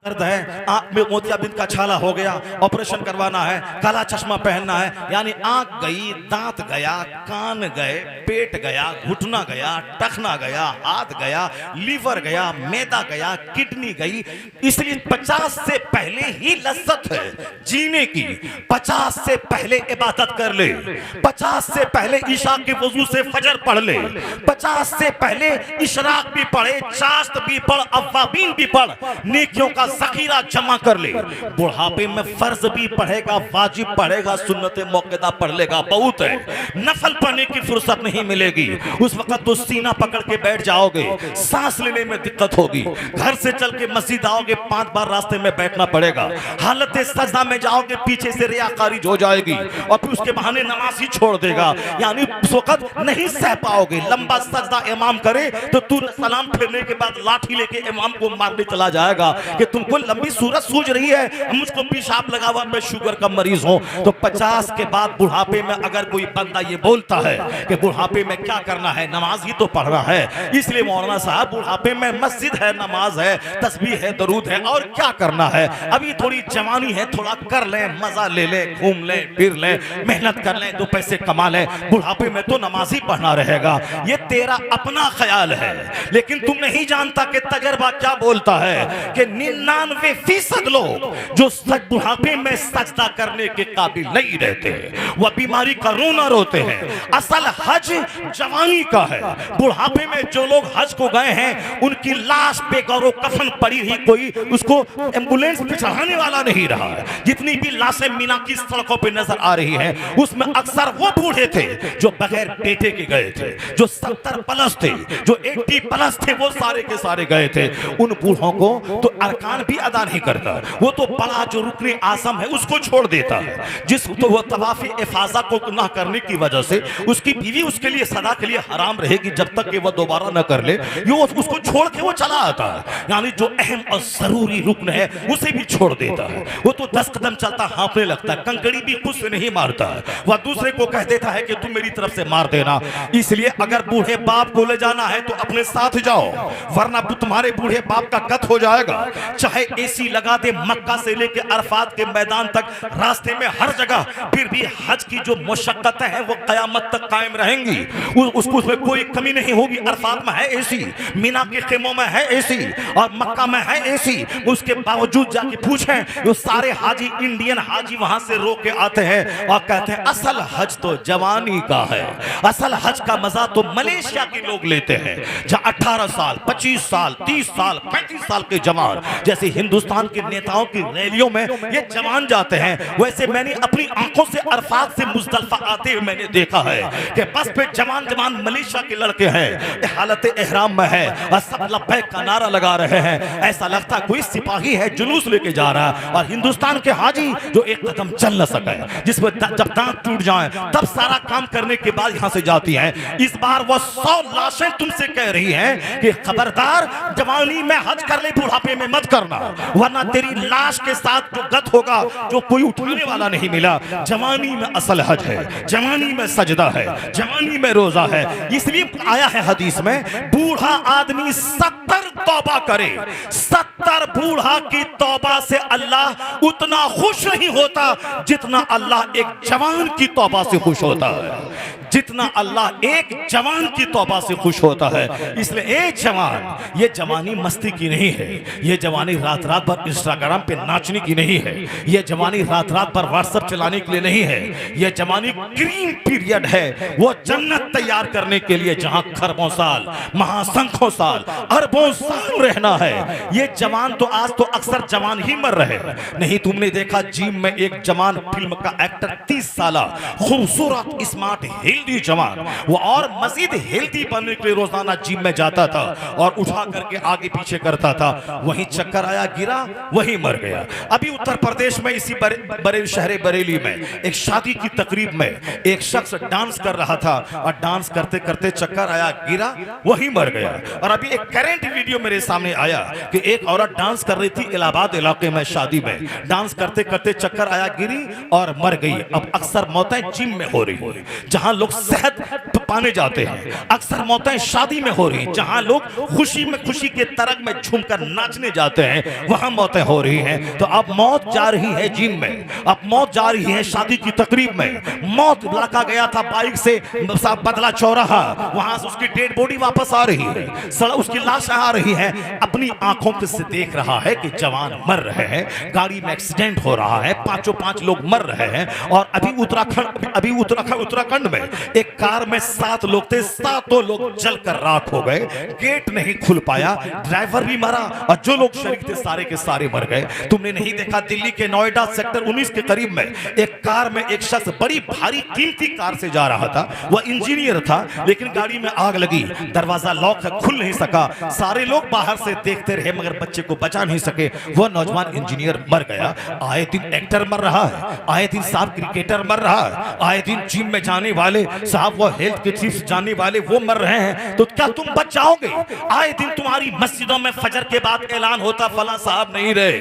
दर्द है, आंख में मोतियाबिंद का छाला हो गया, ऑपरेशन करवाना है, काला चश्मा पहनना है, यानी आंख गई, दांत गया, कान गए, पेट गया, घुटना गया, टखना गया, हाथ गया, लीवर गया, मैदा गया, किडनी गई। इसलिए 50 से पहले ही लज्जत है जीने की। 50 से पहले इबादत कर ले, 50 से पहले ईशा के वजू से फजर पढ़ ले, 50 से पहले इशराक भी पढ़े, चाश्त भी पढ़, अव्वाबीन भी पढ़, नेकियों का ज़ख़ीरा जमा कर ले। बुढ़ापे में फर्ज भी पढ़ेगा, वाजिब पढ़ेगा, सुन्नत मौक़िदा पढ़ लेगा, बहुत है। नफल पढ़ने की फुर्सत नहीं मिलेगी, उस वक्त तो सीना पकड़ के बैठ जाओगे, सांस लेने में दिक्कत होगी। घर से चल के मस्जिद आओगे, 5 बार रास्ते में बैठना पड़ेगा। हालत सजदा में जाओगे, पीछे से रियाकारी हो जाएगी और फिर उसके बहाने नमाज ही छोड़ देगा, यानी उस वक्त नहीं सह पाओगे। लंबा सजदा इमाम करे तो तू सलाम फेरने के बाद लाठी लेके इमाम को मारने चला जाएगा कि तुमको लंबी सूरत सूझ रही है, मुझको पेशाब लगा हुआ, मैं शुगर का मरीज हूं। तो 50 के बाद बुढ़ापे में अगर कोई बंदा ये बोलता है कि बुढ़ापे में क्या करना है, नमाज ही तो पढ़ना है। इसलिए मौलाना साहब बुढ़ापे में मस्जिद है, नमाज है, तस्बीह है, दरूद है, और क्या करना है। अभी थोड़ी जवानी है, थोड़ा कर लें, मजा ले लें, घूम लें, फिर लें, मेहनत कर लें, 2 पैसे कमा लें। बुढ़ापे में तो नमाज ही पढ़ना रहेगा। ये तेरा अपना ख्याल है, लेकिन तुम नहीं जानता कि तजर्बा क्या बोलता है कि 99% लोग जो बुढ़ापे में सजदा करने के काबिल नहीं रहते, वह बीमारी का रोना रोते हैं। असल हज जवानी का है। बुढ़ापे में जो लोग हज को गए हैं, उनकी लाश पे गौरव कफन पड़ी ही, कोई उसको एम्बुलेंस पे चढ़ाने वाला नहीं रहा है। जितनी भी लाशें मीना की सड़कों पे नजर आ रही हैं, उसमें अक्सर वो बूढ़े थे जो बगैर बेटे के गए थे, जो 70 प्लस थे, जो 80 प्लस थे, वो सारे के सारे गए थे। उन बूढ़ों को तो अरकान भी अदा नहीं करता, वो तो बड़ा जो रुकने आसम है उसको छोड़ देता है। जिस तो वो तवाफ़े इफाज़ा को ना करने की वजह से उसकी बीवी उसके लिए सदा के लिए हराम रहेगी, जब तक कि वह दोबारा न कर ले। ये उसको छोड़ के वो चला आता है, यानी जो अहम और जरूरी रुकन है उसे भी छोड़ देता है। वो तो 10 कदम चलता हाँफने लगता है, कंकड़ी भी खुद से नहीं मारता है, वह दूसरे को कह देता है कि तुम मेरी तरफ से मार देना। इसलिए अगर बूढ़े बाप को ले जाना है तो अपने साथ जाओ, वरना तुम्हारे बूढ़े बाप का कत हो जाएगा। चाहे एसी लगा दे मक्का से लेके अरफात के मैदान तक, रास्ते में हर जगह, फिर भी हज की जो मुशक्कतें हैं वो कयामत तक कायम रहेंगी। उसको उसमें कोई कमी नहीं होगी। अरफात में है एसी, मीना के खेमों में है एसी, और मक्का में है एसी। उसके बावजूद जाके पूछें, वो सारे हाजी, इंडियन हाजी वहां से रोक के आते हैं और कहते हैं असल हज तो जवानी का है, असल हज का मजा तो मलेशिया के लोग लेते हैं, जहां 18 साल, 25 साल, 30 साल, 35 साल के जवान, जैसे हिंदुस्तान के नेताओं की रैलियों में ये जवान जाते हैं, वैसे मैंने अपनी आंखों से अरफात से मुजदलिफा आते हुए मैंने देखा है कि बस पे जवान जवान मलेशिया के लड़के हैं, हालत एहराम में है और सब लब्बैक का नारा लगा रहे हैं। ऐसा लगता कोई सिपाही है जुलूस लेके जा रहा है, और हिंदुस्तान के हाजी जो एक कदम चल न सके, जिसमें जब दांत टूट जाए तब सारा काम करने के बाद यहां से जाती हैं। इस बार वो 100 लाशें तुमसे कह रही हैं कि खबरदार, जवानी में हज कर ले, बुढ़ापे में मत करना, वरना तेरी लाश के साथ जो गत होगा, जो कोई उठाने वाला नहीं मिला। जवानी में असल हज है, जवानी में सजदा है, जवानी में रोजा है। इसलिए आया है हदीस में, बूढ़ा आदमी 70 तौबा करे, 70 बूढ़ा की तौबा से अल्लाह उतना खुश नहीं होता जितना अल्लाह एक जवान की तौबा से खुश होता है, जितना अल्लाह एक जवान की तौबा से खुश होता है। इसलिए एक जवान, ये जवानी मस्ती की नहीं है, ये जवानी रात रात भर इंस्टाग्राम पे नाचने की नहीं है, ये जवानी रात रात भर व्हाट्सएप चलाने के लिए नहीं है, ये जवानी ग्रीन पीरियड है, वो जन्नत तैयार करने के लिए जहां खरबों साल, महासंखों साल, अरबों साल रहना है। ये जवान तो आज तो अक्सर जवान ही मर रहे हैं। नहीं तुमने देखा जिम में एक जवान फिल्म का एक्टर 30 साल खूबसूरत स्मार्ट हेल्दी जवान, वो और मजीद हेल्दी बनने के लिए रोजाना जिम में जाता था और उठा करके आगे पीछे करता था, वहीं चक्कर आया, गिरा, वहीं मर गया। अभी उत्तर प्रदेश में इसी बड़े शहर बरेली में एक शादी की तकरीब में एक शख्स डांस कर रहा था और डांस करते करते चक्कर आया, गिरा, वहीं मर गया। और अभी एक करंट वीडियो मेरे सामने आया कि एक औरत डांस कर रही थी इलाहाबाद इलाके में शादी में, डांस करते करते चक्कर आया, गिरी और मर गई। अब अक्सर मौतें जिम में हो रही है, जहां लोग सेहत पाने जाते हैं। अक्सर मौतें शादी में हो रही, जहां लोग खुशी के तरंग में झूमकर नाचने जाते हैं, वहां मौतें हो रही हैं। तो अब मौत जा रही है जिम में, अब मौत जा रही है शादी की तकरीब में। मौत लड़का गया था बाइक से बदला चौराहा, वहां से उसकी डेड बॉडी वापस आ रही है, सड़क उसकी लाश आ रही है। अपनी आंखों से देख रहा है कि जवान मर रहे हैं, गाड़ी में एक्सीडेंट हो रहा है, पांच लोग मर रहे हैं। और अभी उत्तराखंड में एक कार में 7 लोग थे, 7 लोग जलकर राख हो गए। गेट नहीं खुल पाया, ड्राइवर भी मरा और जो लोग शरीक थे सारे के सारे मर गए। तुमने नहीं देखा दिल्ली के नोएडा सेक्टर 19 के करीब में एक कार में एक शख्स बड़ी भारी कीमती कार से जा रहा था, वह इंजीनियर था, लेकिन गाड़ी में आग लगी, दरवाजा लॉक है, खुल नहीं सका। सारे लोग बाहर से देखते रहे मगर बच्चे को बचा नहीं सके। वो नौजवान इंजीनियर मर गया। आए दिन एक्टर मर रहा है, आए दिन साहब क्रिकेटर मर रहा है, आए दिन जिम में जाने वाले साहब, वो हेल्थ के चीफ जाने वाले वो मर रहे हैं। तो क्या तुम बच जाओगे? आए दिन तुम्हारी मस्जिदों में फजर के बाद ऐलान होता फला साहब नहीं रहे,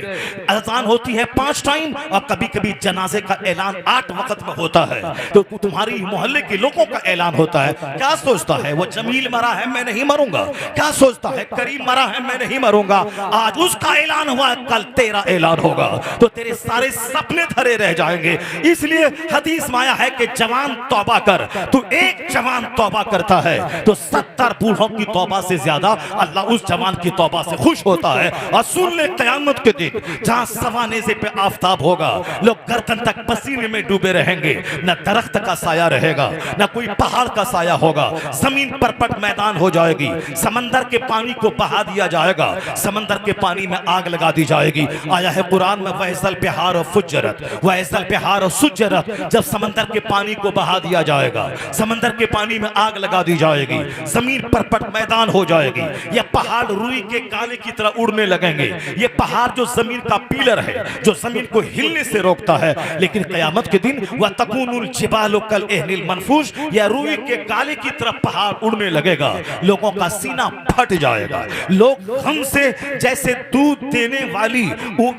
अजान होती है 5 टाइम और कभी कभी जनाजे का ऐलान 8 वक्त में होता है। तो तुम्हारी मोहल्ले के लोगों का ऐलान होता है। क्या सोचता है वो जमील मरा है मैं नहीं मरूंगा, क्या सोचता है करीम मरा है मैं नहीं मरूंगा। आज उसका ऐलान हुआ, कल तेरा ऐलान होगा, तो तेरे सारे सपने धरे रह जाएंगे। इसलिए हदीस में आया है कि जवान तौबा कर। तू एक जवान तौबा करता है तो 70 बूढ़ों की तौबा से ज्यादा अल्लाह उस जवान की तौबा से खुश होता है। और सुन ले क़यामत के दिन जहां सवा नेज़े पे आफताब होगा, लोग गर्दन तक पसीने में डूबे रहेंगे, न दरख्त का साया रहेगा, न कोई पहाड़ का साया होगा, जमीन परपट मैदान हो जाएगी, समंदर के पानी को बहा दिया जाएगा, समंदर के पानी में आग लगा दी जाएगी। आया है कुरान में वहज़ल बिहार फुज्जरत, वहज़ल बिहार सुज्जरत। जब समंदर के पानी को बहा दिया जाएगा, समंदर के पानी में आग लगा दी जाएगी, जमीन परपट मैदान हो जाएगी, ये पहाड़ रुई के काले की तरह उड़ने लगेंगे। ये पहाड़ जो जमीन का पिलर है, जो जमीन को हिलने से रोकता है, लेकिन क़यामत के दिन वह तकूनुल जिबालु कल एहनिल मनफूश, या रुई के काले की तरफ पहाड़ उड़ने लगेगा, लोगों का सीना फट जाएगा। लोग गम से जैसे दूध देने वाली,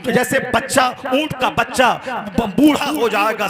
जैसे बच्चा, ऊंट का बच्चा बूढ़ा हो जाएगा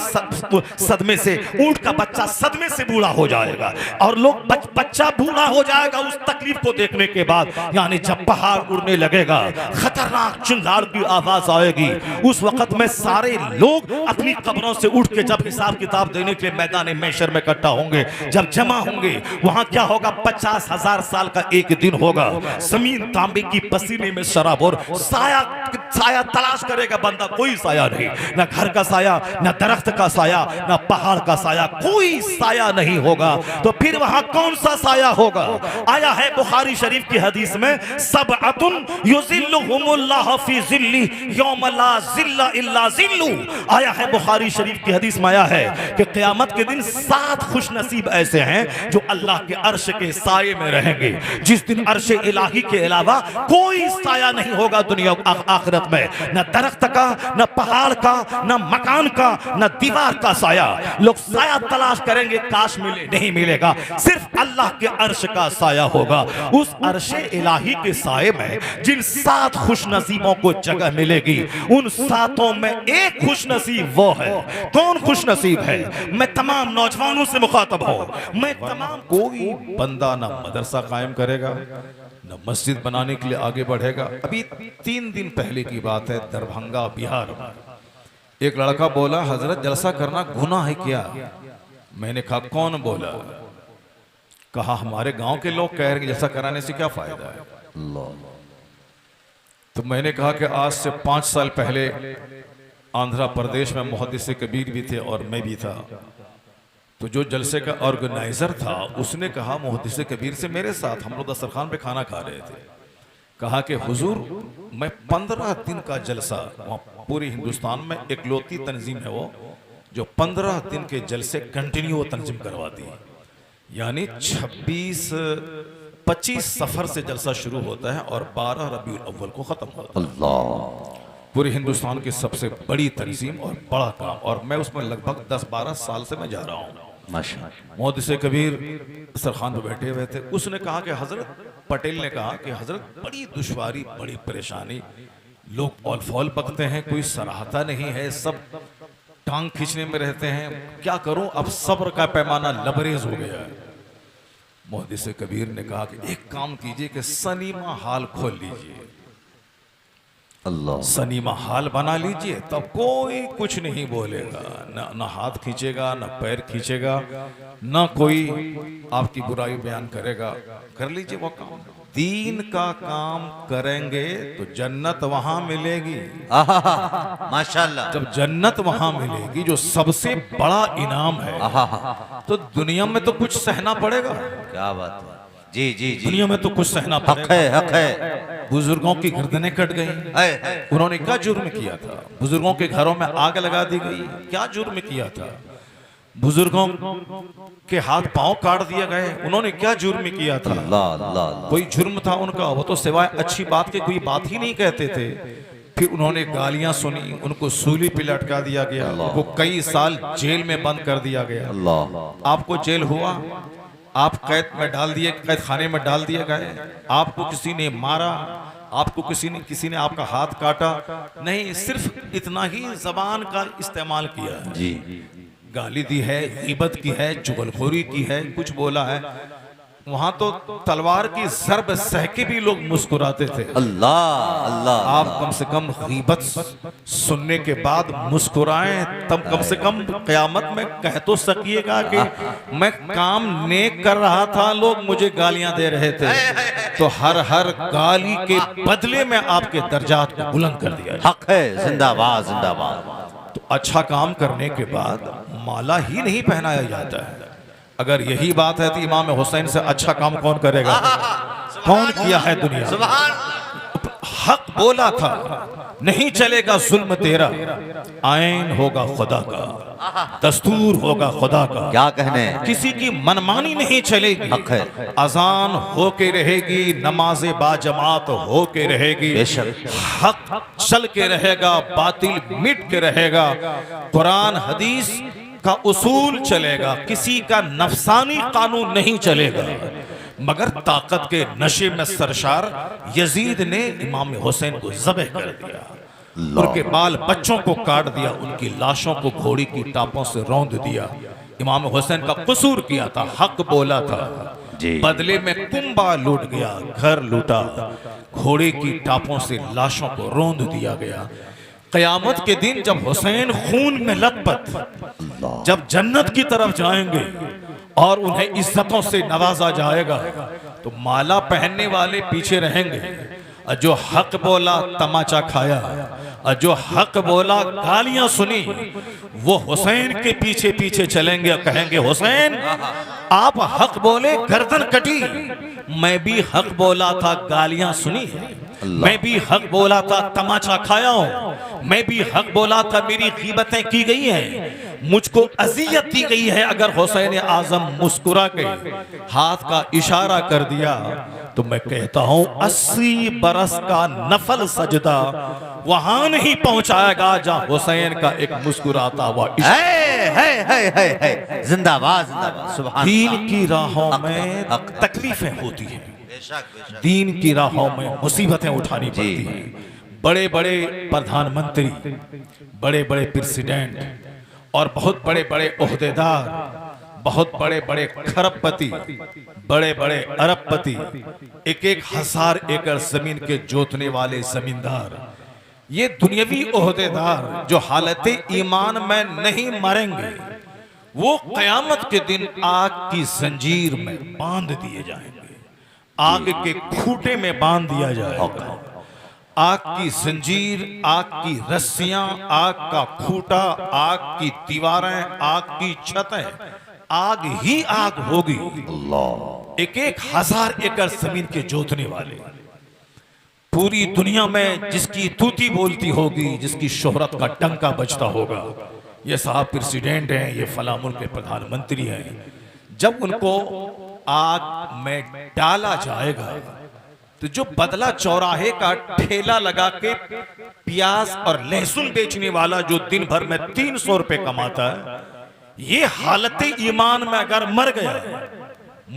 सदमे से, ऊंट का बच्चा सदमे से बूढ़ा हो जाएगा। और लोग बच्चा बूढ़ा हो जाएगा उस तकलीफ को देखने के बाद। यानी जब पहाड़ उड़ने लगेगा, खतरनाक चिंगार की आवाज आएगी, उस वक्त में सारे लोग अपनी कब्रों से उठ के जब हिसाब किताब देने के लिए मैदान महशर में इकट्ठा होंगे, जब जमा होंगे, वहां क्या होगा? 50,000 साल का एक दिन होगा। जमीन तांबे की पसीने में शराब, और साया तलाश करेगा बंदा, कोई साया नहीं, न घर का साया, न दरख्त का साया, न पहाड़ का साया, कोई साया नहीं होगा। तो फिर वहां कौन सा साया होगा? आया है बुखारी शरीफ की हदीस में, सबअतुन युज़िल्लुहुमुल्लाहु फी ज़िल्ली यौम ला ज़िल्ला इल्ला ज़िल्लु। आया है बुखारी शरीफ की हदीस में आया है कि क़यामत के दिन 7 खुशनसीब ऐसे हैं जो अल्लाह के अर्श के साये में रहेंगे। जिस दिन अर्श इलाही के अलावा कोई साया नहीं होगा दुनिया आखिरत में, न दरख्त का, न पहाड़ का, न मकान का, न दीवार का साया। लोग साया तलाश करेंगे, काश मिले, नहीं मिलेगा, सिर्फ अल्लाह के अर्श का साया होगा। उस अर्श इलाही के साये में जिन 7 खुशनसीबों को जगह मिलेगी, उन 7 में एक खुशनसीब वो है। कौन खुशनसीब है? मैं तमाम नौजवानों से मुखातब हूं, मैं तमाम, कोई बंदा ना मदरसा कायम करेगा, न मस्जिद बनाने के लिए आगे बढ़ेगा। अभी 3 दिन पहले की बात है, दरभंगा बिहार, एक लड़का बोला, हजरत जलसा करना गुनाह है क्या? मैंने कहा कौन बोला? कहा हमारे गांव के लोग कह रहे हैं कि जलसा कराने से क्या फायदा है। तो मैंने कहा कि आज से 5 साल पहले आंध्र प्रदेश में मुहद्दिस कबीर भी थे और मैं भी था। तो जो जलसे का ऑर्गेनाइजर था उसने कहा मुहद्दिस कबीर से मेरे साथ, हम लोग दस्तरखान पे खाना खा रहे थे, कहा कि हुजूर मैं 15 दिन का जलसा, पूरी हिंदुस्तान में इकलौती तंजीम है वो जो 15 दिन के जलसे कंटिन्यू तंजीम करवाती है। यानी 25 सफर से जलसा शुरू होता है और 12 रबीउल अव्वल को खत्म होता है। अल्लाह, पूरे हिंदुस्तान की सबसे बड़ी तंजीम और बड़ा काम, और मैं उसमें लगभग 10-12 साल से मैं जा रहा हूँ। मुहद्दिस कबीर सरखान पर बैठे हुए थे, उसने कहा कि हजरत, पटेल ने कहा कि हजरत बड़ी दुश्वारी, बड़ी परेशानी, लोग औल फौल पकते हैं, कोई सराहता नहीं है, सब टांग खींचने में रहते हैं, क्या करूं? अब सब्र का पैमाना लबरेज हो गया है। मुहद्दिस कबीर ने कहा कि एक काम कीजिए कि सनीमा हाल खोल लीजिए, अल्लाह, सनीमा हाल बना लीजिए, तब कोई कुछ नहीं बोलेगा, ना हाथ खींचेगा, ना पैर खींचेगा, ना कोई आपकी बुराई बयान करेगा। कर लीजिए वो काम, दीन का काम करेंगे तो जन्नत वहां मिलेगी। आहा, माशाल्लाह। जब जन्नत वहां मिलेगी जो सबसे बड़ा इनाम है, आहा, तो दुनिया में तो कुछ सहना पड़ेगा। क्या बात है। जी जी जी, दुनिया में तो कुछ सहना हक पड़ेगा। है, हक है। बुजुर्गों की गर्दनें कट गई, है। उन्होंने क्या जुर्म किया था? बुजुर्गों के घरों में आग लगा दी गई, क्या जुर्म किया था? बुजुर्गों के हाथ पांव काट दिए गए, उन्होंने क्या जुर्म किया था? अल्लाह अल्लाह अल्लाह। कोई जुर्म था उनका? वो तो सिवाय अच्छी बात के कोई बात ही नहीं कहते थे। फिर उन्होंने गालियां सुनी, उनको सूली पे लटका दिया गया, उनको कई साल जेल में बंद कर दिया गया। अल्लाह, आपको जेल हुआ, आप कैद में डाल दिए, कैद खाने में डाल दिए गए, आपको किसी ने मारा, आपको किसी ने आपका हाथ काटा नहीं, सिर्फ इतना ही जबान का इस्तेमाल किया है। जी, गाली दी है, गीबत की है, चुगलखोरी की है, कुछ बोला है। वहां तो तलवार की ज़र्ब सह के भी लोग मुस्कुराते थे। अल्लाह अल्लाह। आप कम से कम गीबत सुनने के बाद मुस्कुराएं, तब कम से कम क़यामत में कह तो सकिएगा कि मैं काम नेक कर रहा था, लोग मुझे गालियां दे रहे थे, तो हर गाली के बदले में आपके दर्जात को बुलंद कर दिया। हक है, जिंदाबाद जिंदाबाद। तो अच्छा काम करने के बाद माला ही नहीं पहनाया जाता है। अगर यही बात है तो इमाम हुसैन से अच्छा काम कौन करेगा? कौन किया है दुनिया? हक बोला था, नहीं चलेगा जुल्म तेरा, आइन होगा खुदा का, दस्तूर होगा खुदा का। क्या कहने, किसी की मनमानी नहीं चलेगी। हक है। अजान होके रहेगी, नमाज़े बाजमात होके रहेगी, बेशक। हक चल के रहेगा, बातिल मिट के रहेगा, कुरान हदीस का उसूल चलेगा, किसी का नफसानी कानून नहीं चलेगा। मगर ताकत के नशे में सरशार यजीद ने इमाम हुसैन को ज़बह कर दिया, उनके बाल बच्चों को काट दिया, उनकी लाशों को घोड़ी की टापों से रौंद दिया। इमाम हुसैन का कसूर किया था, हक बोला था, बदले में कुंबा लूट गया, घर लूटा, घोड़े की टापों से लाशों को रौंद दिया गया। क़यामत के दिन जब हुसैन खून में लथपथ जब जन्नत की तरफ जाएंगे और उन्हें इज्जतों से नवाजा जाएगा, तो माला पहनने वाले पीछे रहेंगे, और जो हक बोला तमाचा खाया, और जो हक बोला गालियां सुनी, वो हुसैन के पीछे पीछे चलेंगे और कहेंगे, हुसैन आप हक बोले गर्दन कटी, मैं भी हक बोला था गालियां सुनी है, मैं भी हक बोला था तमाचा खाया हूं, मैं भी हक बोला था मेरी गीबतें की गई हैं, मुझको अजियत दी गई है। अगर हुसैन आजम मुस्कुरा के हाथ का इशारा कर दिया तो मैं कहता हूं 80 बरस का नफल सजदा वहां नहीं पहुंचाएगा जहां हुसैन का एक मुस्कुराता हुआ है। जिंदाबाद जिंदाबाद। सुभान दीन की राहों में तकलीफें होती हैं, दीन की राहों में मुसीबतें उठानी पड़ती हैं। बड़े बड़े प्रधानमंत्री, बड़े बड़े प्रेसिडेंट और बहुत बड़े बड़े ओहदेदार, बहुत बड़े बड़े खरबपति, बड़े बड़े अरबपति, एक एक हजार एकड़ जमीन के जोतने वाले जमींदार, ये दुनियावी ओहदेदार जो हालत ईमान में नहीं मरेंगे, वो क़यामत के दिन आग की जंजीर में बांध दिए जाएंगे, आग के खूंटे में बांध दिया जाएगा। आग की जंजीर, आग की रस्सियां, आग का खूंटा, आग की दीवारें, आग की छतें, आग ही आग होगी। एक एक हजार एकड़ जमीन के जोतने वाले, पूरी दुनिया में जिसकी तूती बोलती होगी, जिसकी शोहरत का टंका बजता होगा, ये साहब प्रेसिडेंट हैं, ये फला मुल्क के प्रधानमंत्री हैं, जब उनको आग में डाला जाएगा तो जो बदला चौराहे का ठेला लगा के प्याज और लहसुन बेचने वाला जो दिन भर में 300 रुपए कमाता है, ये हालत ईमान में अगर मर गया,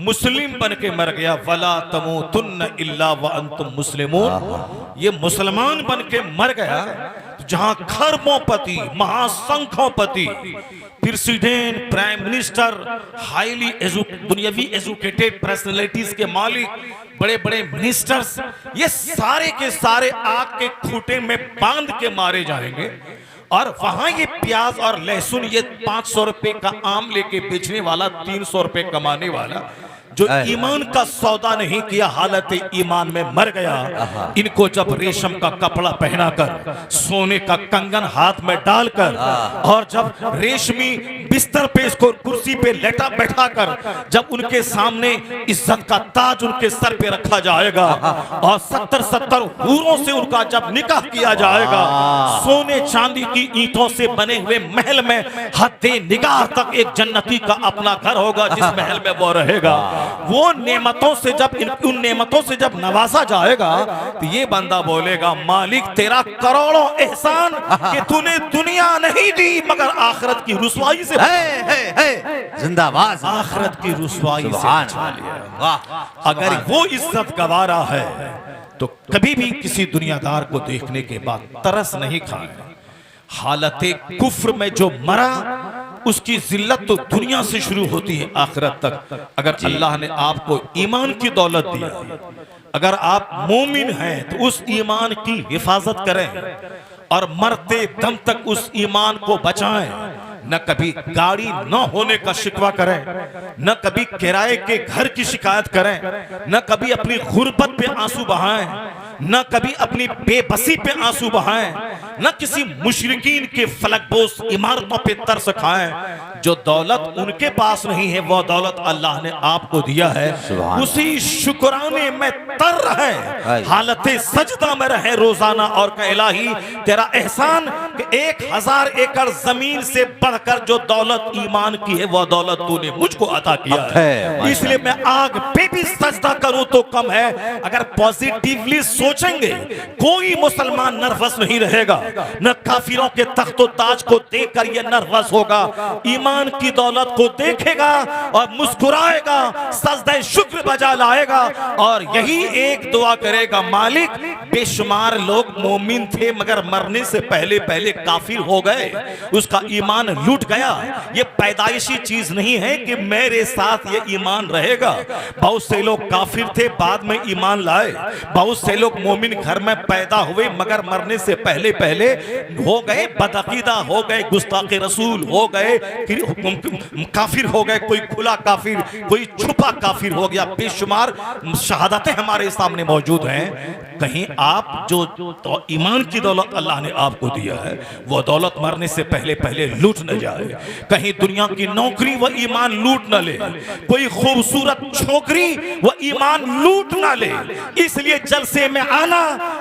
मुस्लिम बन के मर गया, वला तमूतुन्न इल्ला व अंतुम मुस्लिमून, ये मुसलमान बन के मर गया, जहां खरबोंपति, महाशंखोपति, प्रेसिडेंट, प्राइम मिनिस्टर, हाईली दुनियावी एजुकेटेड पर्सनैलिटीज के मालिक, बड़े बड़े मिनिस्टर्स, ये सारे के सारे आग के खूंटे में बांध के मारे जाएंगे। और वहां ये प्याज और लहसुन, ये 500 रुपए का आम लेके बेचने वाला, 300 रुपए कमाने वाला, जो ईमान का सौदा नहीं किया, हालत ईमान में मर गया, इनको जब रेशम का कपड़ा पहनाकर, सोने का कंगन हाथ में डालकर, और जब रेशमी बिस्तर पे, इसको कुर्सी पे लेटा बैठाकर, जब उनके सामने इज्जत का ताज उनके सर पे रखा जाएगा, और 70-70 हूरों से उनका जब निकाह किया जाएगा, सोने चांदी की ईंटों से बने हुए महल में हद्दे निगाह तक एक जन्नती का अपना घर होगा, जिस महल में वो रहेगा। वो नेमतों से जब उन नेमतों से जब नवाजा जाएगा, तो ये बंदा बोलेगा, मालिक तेरा करोड़ों एहसान कि तूने दुनिया नहीं दी मगर आखिरत की रुसवाई से, जिंदाबाद, आखिरत की रुसवाई से बचा लिया। वाह, अगर वो इज्जत गवारा है तो कभी भी किसी दुनियादार को देखने के बाद तरस नहीं खाए। हालत कुफ्र में जो मरा, उसकी जिल्लत तो दुनिया से शुरू होती है आखिरत तक। अगर अल्लाह ने आपको ईमान की दौलत दिया, अगर आप मोमिन हैं, तो उस ईमान की हिफाजत करें और मरते दम तक उस ईमान को बचाएं। न कभी गाड़ी न होने का शिकवा करें, न कभी किराए के घर की शिकायत करें, न कभी अपनी गुर्बत पे आंसू बहाएं, न कभी अपनी बेबसी पे आंसू बहाएं, न किसी मुशरिकीन के फलकबोस इमारतों पे तरस खाएं। जो दौलत उनके पास नहीं है, वो दौलत अल्लाह ने आपको दिया है, उसी शुक्राने में तर रहे, हालत सजदा में रहे रोजाना, और कह इलाही तेरा एहसान कि 1000 एकड़ जमीन से बढ़कर जो दौलत ईमान की है, वो दौलत तूने मुझको अता किया है, इसलिए मैं आग पे भी सजदा करूं तो कम है। अगर पॉजिटिवली सोचेंगे, कोई मुसलमान नर्वस नहीं रहेगा, न काफिरों के तख्तो ताज को देखकर ये नर्वस होगा, ईमान की दौलत को देखेगा और मुस्कुराएगा, सजदे शुक्र बजा लाएगा, और यही एक दुआ करेगा, मालिक बेशुमार लोग मोमिन थे मगर मरने से पहले पहले काफिर हो गए, उसका ईमान लूट गया। ये पैदाइशी चीज नहीं है कि मेरे साथ ये ईमान रहेगा। बहुत से लोग काफिर थे, बाद में ईमान लाए, बहुत से लोग मोमिन घर में पैदा हुए मगर मरने से पहले पहले हो गए बदअकीदा, हो गए गुस्ताखे रसूल, हो गए काफिर हो गए, कोई खुला काफिर, कोई छुपा काफिर हो गया। बेशुमार शहादतें हमारे सामने मौजूद हैं। कहीं आप जो तो ईमान की दौलत अल्लाह ने आपको दिया है, वो दौलत मरने से पहले पहले लूट न जाए। कहीं दुनिया की नौकरी व ईमान लूट न ले, कोई खूबसूरत छोकरी व ईमान लूट न ले। इसलिए जलसे में आना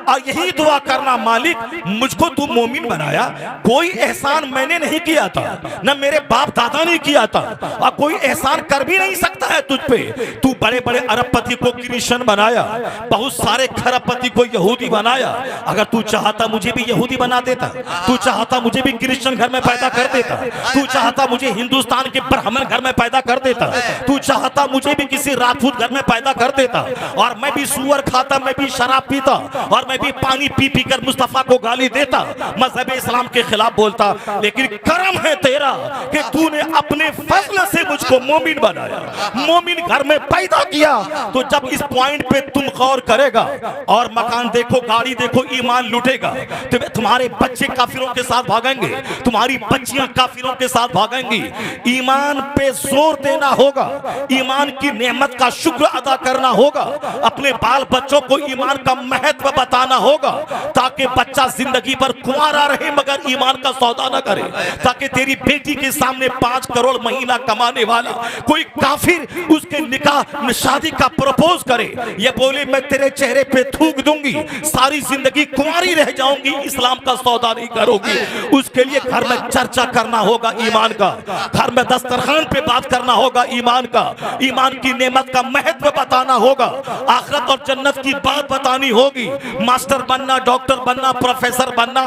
और यही दुआ करना, मालिक मुझको तू मोमिन बनाया, कोई एहसान मैंने नहीं किया था, न मेरे बाप दादा ने किया था, और कोई एहसान कर भी नहीं सकता है तुझ पे। तू बड़े बड़े अरबपति को क्रिश्चियन बनाया, बहुत सारे खरबपति को यहूदी बनाया। अगर तू चाहता मुझे भी यहूदी बना देता, तू चाहता मुझे भी क्रिश्चियन घर में पैदा कर देता, तू चाहता मुझे हिंदुस्तान के ब्राह्मण घर में पैदा कर देता, तू चाहता मुझे भी किसी राजपूत घर में पैदा कर देता, और मैं भी सुअर खाता, मैं भी शराब पीता, और मैं भी पानी पी पी कर मुस्तफा को गाली देता, मजहब इस्लाम के खिलाफ बोलता। लेकिन करम है तेरा कि तूने अपने फजल से मुझको मोमिन बनाया, मोमिन घर में पैदा किया। तो जब इस पॉइंट पे तुम गौर करेगा, और मकान देखो, गाड़ी देखो, ईमान लूटेगा, तो तुम्हारे बच्चे काफिरों के साथ भागेंगे, तुम्हारी बच्चियां काफिरों के साथ भागेंगी। ईमान पे जोर देना होगा, ईमान की नेमत का शुक्र अदा करना होगा, अपने बाल बच्चों को ईमान का महत्व बताना होगा, ताकि बच्चा जिंदगी भर कुंवारा रहे मगर ईमान का सौदा न करे, ताकि तेरी बेटी के सामने 5 करोड़ महीना कमाने वाला कोई काफिर उसके निकाह शादी का प्रपोज करे, ये बोले मैं तेरे चेहरे पे थूक दूंगी, सारी जिंदगी कुंवारी रह जाऊंगी, इस्लाम का सौदा नहीं करोगी। उसके लिए घर में चर्चा करना होगा ईमान का, घर में दस्तरखान पे बात करना होगा ईमान का, ईमान की नेमत का महत्व बताना होगा, आखिरत और जन्नत की बात बतानी होगी। मास्टर बनना, डॉक्टर बनना, प्रोफेसर बनना,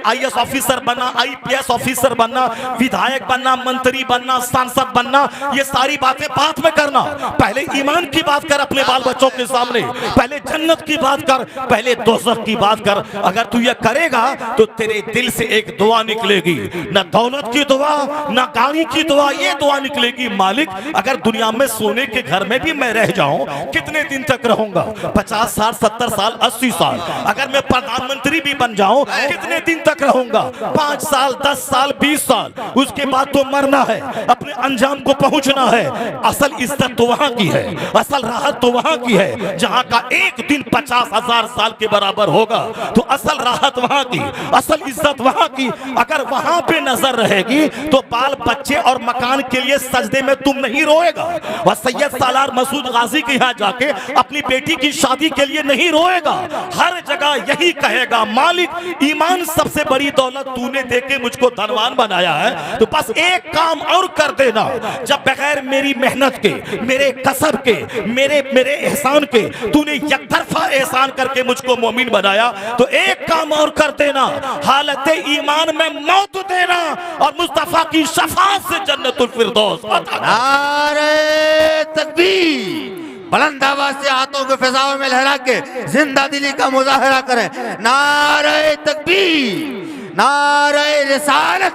IAS ऑफिसर बनना, IPS ऑफिसर बनना, विधायक बनना, बनना, मंत्री बनना, सांसद बनना, ये सारी बातें बाद में करना। पहले ईमान की बात कर अपने बाल बच्चों के सामने, पहले जन्नत की बात कर, पहले दोज़ख की बात कर। अगर तू ये करेगा तो तेरे दिल से एक दुआ निकलेगी, ना दौलत की दुआ, ना गाड़ी की दुआ, ये दुआ निकलेगी, मालिक अगर दुनिया में सोने के घर में भी मैं रह जाऊं, कितने दिन तक रहूंगा? 50 साल, 70 साल, 80 साल। अगर मैं प्रधानमंत्री भी बन जाऊं, कितने दिन तक रहूंगा? 5 साल, 10 साल, 20 साल। उसके बाद तो मरना है, अपने अंजाम को पहुंचना है। असल इज्जत तो वहां की है, असल राहत तो वहां की है जहां का एक दिन 50,000 साल के बराबर होगा। तो असल राहत वहां की, असल इज्जत वहां की। अगर वहां पे नजर रहेगी तो बाल बच्चे और मकान के लिए सजदे में तुम नहीं रोएगा। वह सैयद सालार मसूद गाजी के यहाँ जाके अपनी बेटी की शादी के लिए नहीं रोएगा। हर जगह यही कहेगा, मालिक ईमान सबसे बड़ी दौलत तूने देके मुझको धनवान बनाया है, तो बस एक काम और कर देना। जब बगैर मेरी मेहनत के, मेरे कसब के, मेरे एहसान के तूने यकतरफा एहसान करके मुझको मोमिन बनाया, तो एक काम और कर देना, हालत ईमान में मौत देना और मुस्तफा की शफाअत से जन्नतुल फिरदौस अता। नारे तकबीर, बुलंद आवाज से हाथों को फिजाओं में लहरा के जिंदा दिली का मुजाहरा करें। नारे तकबीर, नारे रिसालत,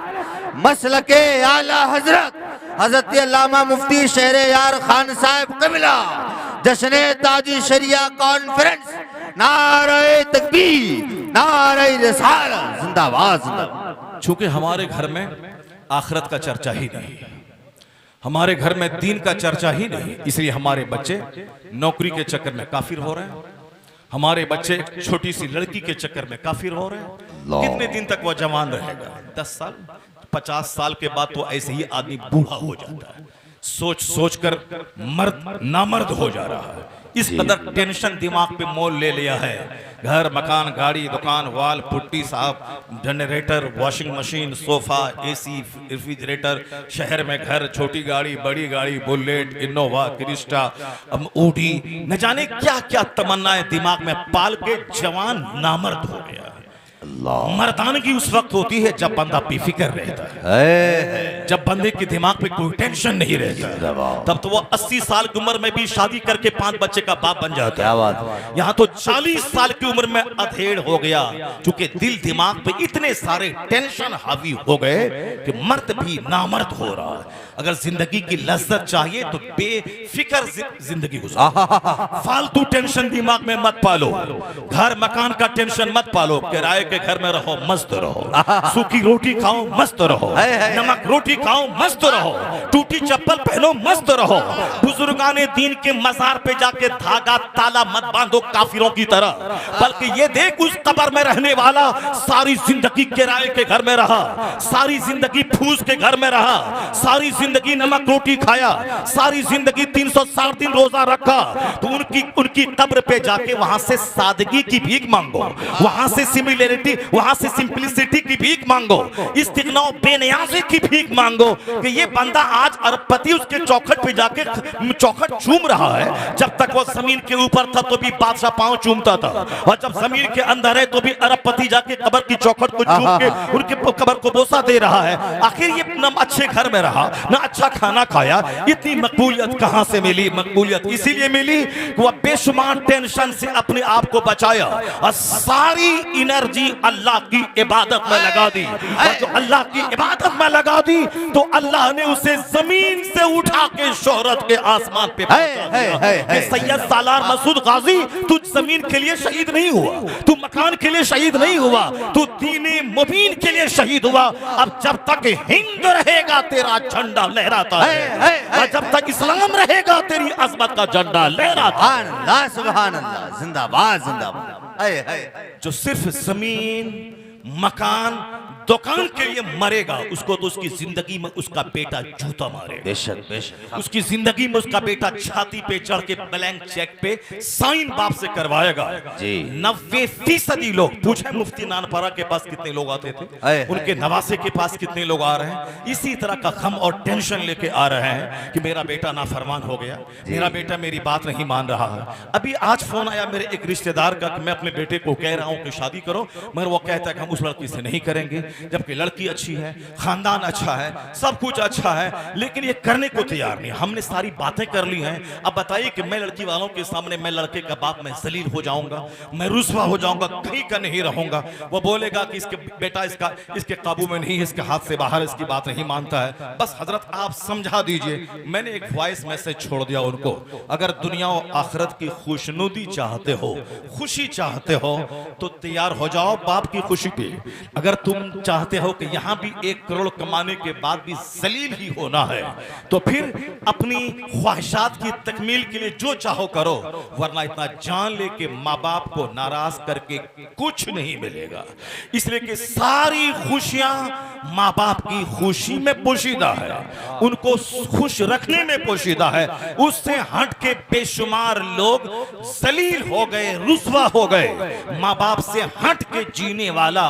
मसलके आला हजरत हजरत अल्लामा मुफ्ती शेर यार खान साहब क़िबला, जश्न ताजी शरिया कॉन्फ्रेंस। नारे तकबीर, नारे रिसालत, जिंदाबाद जिंदाबाद। चूंकि हमारे घर में आखिरत का चर्चा ही नहीं, हमारे घर में दीन का चर्चा ही नहीं, इसलिए हमारे बच्चे नौकरी के चक्कर में काफिर हो रहे हैं, हमारे बच्चे छोटी सी लड़की के चक्कर में काफिर हो रहे हैं। कितने दिन तक वह जवान रहेगा? 10 साल, 50 साल के बाद तो ऐसे ही आदमी बूढ़ा हो जाता है। सोच सोच कर मर्द नामर्द हो जा रहा है। इस कदर टेंशन दिमाग पे मोल ले लिया है। घर, मकान, गाड़ी, दुकान, वाल, पुट्टी साहब, generator, washing machine, sofa, AC, refrigerator, शहर में घर, छोटी गाड़ी, बड़ी गाड़ी, बुलेट, इनोवा, क्रिस्टा, ऊडी, न जाने क्या क्या तमन्नाएं दिमाग में पाल के जवान नामर्द हो गया है। मर्दानगी उस वक्त होती है जब बंदा बेफिक्र रहता है, जब बंदे के दिमाग पे कोई टेंशन नहीं रहता, तब तो वो 80 साल की उम्र में भी शादी करके 5 बच्चे का बाप बन जाता है। यहाँ तो 40 साल की उम्र में अधेड़ हो गया, क्योंकि दिल दिमाग पे इतने सारे टेंशन हावी हो गए कि मर्द भी नामर्द हो रहा है। अगर जिंदगी की लज्जत चाहिए तो बेफिक्र जिंदगी गुजारो, फालतू टेंशन दिमाग में मत पालो, घर मकान का टेंशन मत पालो, किराए के घर में रहो, मस्त रहो, सूखी रोटी खाओ, मस्त रहो, नमक रोटी खाओ, मस्त रहो, टूटी चप्पल पहनो, मस्त रहो। बुजुर्गाने दीन के मजार पे जाके धागा ताला मत बांधो काफिरों की तरह, बल्कि ये देख उस कब्र में रहने वाला सारी जिंदगी किराए के घर में रहा, सारी जिंदगी फूस के घर में रहा, सारी जिंदगी नमक रोटी खाया, सारी जिंदगी 360 दिन रोजा रखा, तो उनकी कब्र पे जाके वहां से सादगी की भीख मांगो, वहां से सिमिलरिटी, वहां से सिंपलिसिटी की भीख मांगो, इस्तिगना बेनियाज़ी की भीख मांगो कि ये बंदा आज अरबपति उसके चौखट पे जाके चौखट चूम रहा है। जब तक वो जमीन के ऊपर था तो भी बादशाह पांव चूमता था, और जब जमीन के अंदर है तो भी अरबपति जाके कब्र की चौखट को चूम के उनके कब्र को बोसा दे रहा है। आखिर ये न अच्छे घर में रहा, न अच्छा खाना खाया, इतनी मकबूलियत कहां से मिली? मकबूलियत इसीलिए मिली कि वह बेशुमार टेंशन से अपने आप को बचाया और सारी एनर्जी अल्लाह की इबादत में लगा दी, और जो अल्लाह की इबादत में लगा दी तो अल्लाह ने उसे जमीन से उठा के शोहरत के आसमान पे पहुंचा दिया। सैयद सालार मसूद गाजी, तू जमीन के लिए शहीद नहीं हुआ, तू मकान के लिए शहीद नहीं हुआ, तू दीने मुबीन के लिए शहीद हुआ। अब जब तक हिंद रहेगा तेरा झंडा लहराता है, और जब तक इस्लाम रहेगा तेरी अजमत का झंडा लहराता है। सुभान अल्लाह, जिंदाबाद जिंदाबाद। जो सिर्फ जमीन, मकान, दुकान के लिए मरेगा, उसको तो उसकी जिंदगी में उसका बेटा जूता मारेगा। बेशक बेशक। उसकी जिंदगी में उसका बेटा छाती पे चढ़ के ब्लैंक चेक पे साइन बाप से करवाएगा। जी। 90% लोग, पूछे मुफ्ती नानपारा के पास कितने लोग आते थे, उनके नवासे के पास कितने लोग आ रहे हैं, इसी तरह का गम और टेंशन लेके आ रहे हैं कि मेरा बेटा नाफरमान हो गया, मेरा बेटा मेरी बात नहीं मान रहा है। अभी आज फोन आया मेरे एक रिश्तेदार का कि मैं अपने बेटे को कह रहा हूं कि शादी करो, मगर वो कहता है कि हम उस लड़की से नहीं करेंगे, जबकि लड़की अच्छी है, खानदान अच्छा है, सब कुछ अच्छा है, लेकिन ये करने को तैयार नहीं। हमने सारी बातें कर ली हैं। अब बताइए कि मैं लड़की वालों के सामने, मैं लड़के का बाप, मैं जलील हो जाऊंगा, मैं रुसवा हो जाऊंगा, कहीं का नहीं रहूंगा। वो बोलेगा कि इसके बेटा इसके काबू में नहीं है, इसके हाथ से बाहर, इसकी बात नहीं मानता है। बस हजरत आप समझा दीजिए। मैंने एक वॉइस मैसेज छोड़ दिया उनको, अगर दुनिया और आखिरत की खुशनुदी चाहते हो, खुशी चाहते हो, तो तैयार हो जाओ बाप की खुशी पे। अगर तुम चाहते हो कि यहां भी 1 करोड़ कमाने के बाद भी जलील ही होना है, तो फिर अपनी ख्वाहिशात की तकमील के लिए जो चाहो करो, वरना इतना जान ले कि माँ बाप को नाराज करके कुछ नहीं मिलेगा। इसलिए कि सारी खुशियां माँ बाप की खुशी में पोशीदा है, उनको खुश रखने में पोशीदा है। उससे हट के बेशुमार लोग जलील हो गए, रुसवा हो गए। माँ बाप से हट के जीने वाला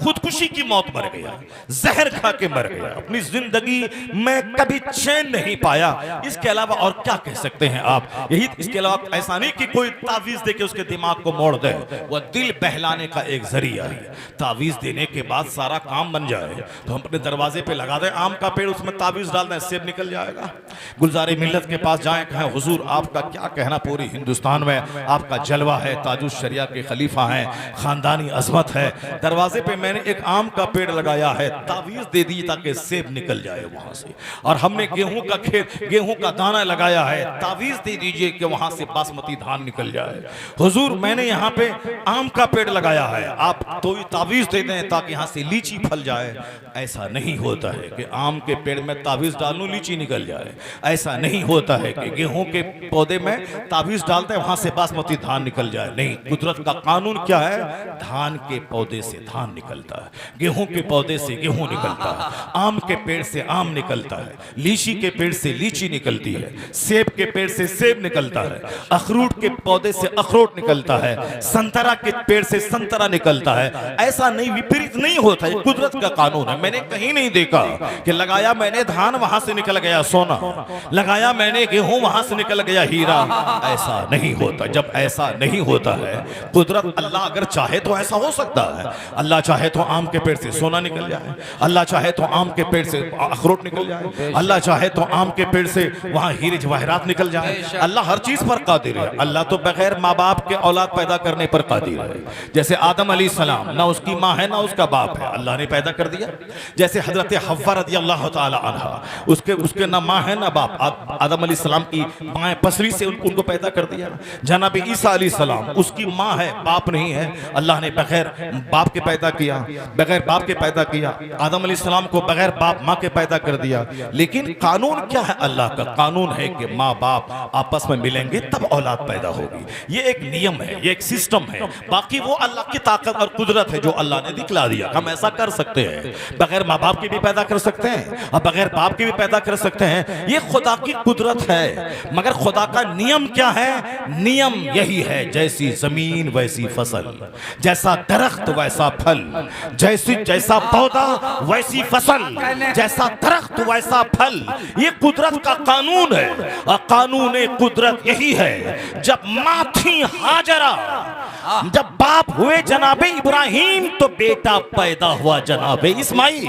खुदकुशी की मौत मर गया, जहर खा के मर गया, अपनी जिंदगी में कभी चैन नहीं पाया। इसके अलावा और क्या कह सकते हैं आप? यही, इसके अलावा ऐसा नहीं कि कोई तावीज देके उसके दिमाग को मोड़ दे, वह दिल बहलाने का एक जरिया है। तावीज देने के बाद सारा काम बन जाए तो हम अपने दरवाजे पे लगा दें आम का पेड़, उसमें तावीज डाल दें, सेब निकल जाएगा। गुलजारे मिल्लत के पास जाएं, कहें हुजूर आपका क्या कहना, पूरी हिंदुस्तान में आपका जलवा है, ताजुश शरिया के खलीफा हैं, खानदानी अजमत है, दरवाजे पे मैंने एक आम का पेड़ लगाया है, तावीज दे दीजिए ताकि सेब निकल जाए वहां से। और हमने गेहूं का खेत, गेहूं का दाना लगाया है, तावीज दे दीजिए कि वहां से बासमती धान निकल जाए। हुजूर मैंने यहाँ पे आम का पेड़ लगाया है, आप तो तावीज दे दें ताकि यहाँ से लीची फल जाए। ऐसा नहीं होता है कि आम के पेड़ में तावीज डाल लूं लीची निकल जाए। ऐसा नहीं होता है कि गेहूं के पौधे में तावीज डालते हैं वहां से बासमती धान निकल जाए। नहीं, कुदरत का कानून क्या है? धान के पौधे से धान निकलता है, गेहूं के पौधे से गेहूं निकलता है, आम के पेड़ से आम निकलता है, लीची के पेड़ से लीची निकलती है, सेब के पेड़ से सेब निकलता है, अखरूट के पौधे से अखरोट निकलता है, संतरा के पेड़ से संतरा निकलता है। ऐसा नहीं, विपरीत नहीं होता, ये कुदरत का कानून है। मैंने कहीं नहीं देखा कि लगाया मैंने धान वहां से निकल गया सोना, लगाया मैंने गेहूं वहां से निकल गया हीरा। ऐसा नहीं होता। जब ऐसा नहीं होता है, कुदरत, अल्लाह अगर चाहे तो ऐसा हो सकता है। अल्लाह चाहे तो आम के पेड़ से सोना निकल जाए, अल्लाह चाहे तो आम के पेड़ से अखरोट निकल जाए, अल्लाह चाहे तो आम के पेड़ से वहां हीरे जवाहरात निकल जाए। अल्लाह हर चीज पर कादिर है। अल्लाह तो बगैर माँ बाप के औलाद पैदा करने पर कादिर है। जैसे आदम अलैहिस्सलाम, ना उसकी माँ है ना उसका बाप है, अल्लाह ने पैदा कर दिया। जैसे हजरत हव्वा रज़ियल्लाहु ताला अन्हा, उसके ना माँ है ना बाप, आदम अलैहिस्सलाम की बाएं पसली से उनको पैदा कर दिया। जनाब ईसा अलैहिस्सलाम, उसकी माँ है बाप नहीं है, अल्लाह ने बगैर बाप के पैदा किया, बगैर बाप के पैदा किया। आदम अलैहिस्सलाम को बगैर बाप माँ के पैदा कर दिया। लेकिन कानून क्या है? अल्लाह का कानून है कि माँ बाप आपस में मिलेंगे तब औलाद पैदा होगी। ये एक नियम है, ये एक सिस्टम है। बाकी वो अल्लाह की ताकत और कुदरत है जो अल्लाह ने दिखला दिया। हम ऐसा कर सकते हैं, बगैर माँ बाप के भी पैदा कर सकते हैं और बगैर बाप के भी पैदा कर सकते हैं। ये खुदा की कुदरत है। मगर खुदा का नियम क्या है? नियम यही है, जैसी जमीन वैसी फसल, जैसा दरख्त वैसा फल, जैसा पौधा वैसी फसल, जैसा दरख्त वैसा फल। ये कुदरत का कानून है। और कानून कुदरत यही है, जब माँ थी हाजरा, जब बाप हुए जनाबे इब्राहिम, तो बेटा पैदा हुआ जनाबे इस्माइल।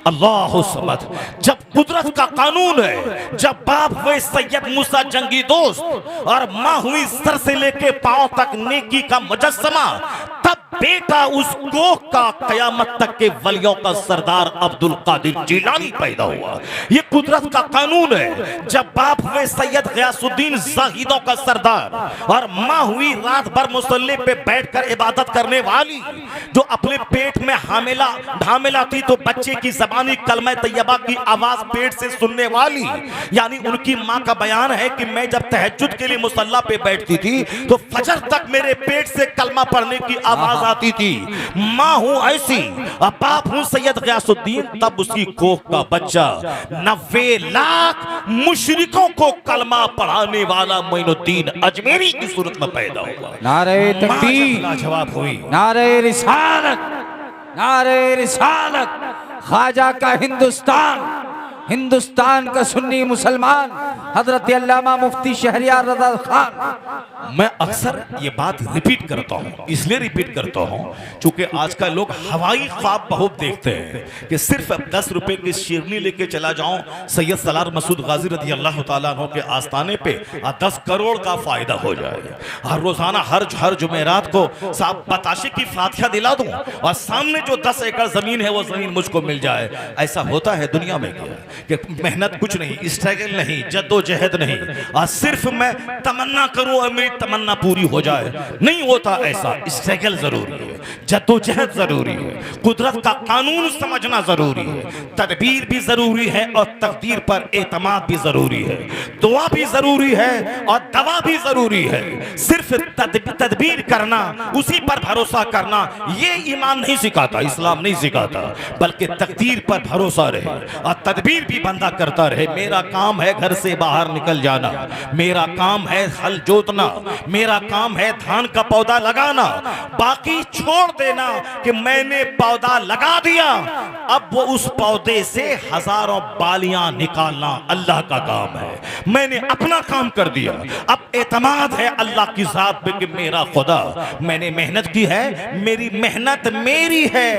अल्लाहु समद। जब कुदरत का कानून है, जब बाप हुए सैयद मूसा जंगी दोस्त और माँ हुई सर से लेके पांव तक नेकी का मुजस्समा, तब बेटा उस गोख का कयामत तक के वलियों का सरदार अब्दुल कादिर जिलानी पैदा हुआ। ये कुदरत का कानून है। जब बाप हुए सैयद गयासुद्दीन जाहिदों का सरदार और माँ हुई रात भर मुसल्ले पे बैठकर इबादत करने वाली, जो अपने पेट में हामिला थी तो बच्चे की जबानी कलमा तैयबा की आवाज पेट से सुनने वाली, यानी उनकी माँ का बयान है कि मैं जब तहज्जुद के लिए मुसल्ला पे बैठती थी तो फजर तक मेरे पेट से कलमा पढ़ने की आवाज आती थी। माँ हूं ऐसी और बाप हूं सैयद गयासुद्दीन, तब उसकी कोख का बच्चा 90 लाख मुशरिकों को कलमा पढ़ाने वाला मोइनुद्दीन अजमेरी की सूरत में पैदा हुआ। नारे तकबीर, लाजवाब हुई। नारे रिसालत, नारे रिसालत। ख्वाजा का हिंदुस्तान, हिंदुस्तान का सुन्नी मुसलमान हजरत अल्लामा मुफ्ती शहरियार रजा खान। मैं अक्सर ये बात रिपीट करता हूँ, इसलिए रिपीट करता हूँ क्योंकि आजकल लोग हवाई ख्वाब बहुत देखते हैं कि सिर्फ 10 रुपए की शेरनी लेके चला जाऊं सैयद सलार मसूद गाजी रजी अल्लाह तआला अन्हु के आस्थाने पे 10 करोड़ का फायदा हो जाए। हर रोजाना हर जुमेरात को साहब बताशे की फातिहा दिला दूं और सामने जो 10 एकड़ जमीन है वो जमीन मुझको मिल जाए। ऐसा होता है दुनिया में क्या कि मेहनत कुछ नहीं, स्ट्रगल नहीं, जद्दोजहद नहीं, और सिर्फ मैं तमन्ना करूं और मेरी तमन्ना पूरी हो जाए, नहीं होता ऐसा। स्ट्रगल जरूरी है, जद्दोजहद जरूरी है, कुदरत का कानून समझना जरूरी है, तदबीर भी जरूरी है और तकदीर पर एतमाद भी जरूरी है, दुआ भी जरूरी है और दवा भी जरूरी है। सिर्फ तदबीर करना, उसी पर भरोसा करना, ये ईमान नहीं सिखाता, इस्लाम नहीं सिखाता, बल्कि तकदीर पर भरोसा रहे और तदबीर भी बंदा करता रहे। मेरा काम है घर से बाहर निकल जाना, मेरा काम है हल जोतना, मेरा काम है धान का पौधा लगाना, बाकी छोड़ देना कि मैंने पौधा लगा दिया, अब वो उस पौधे से हजारों बालियां निकालना अल्लाह का काम है। मैंने अपना काम कर दिया, अब एतमाद है अल्लाह की जात पे कि मेरा खुदा, मैंने मेहनत की है, मेरी मेहनत मेरी है,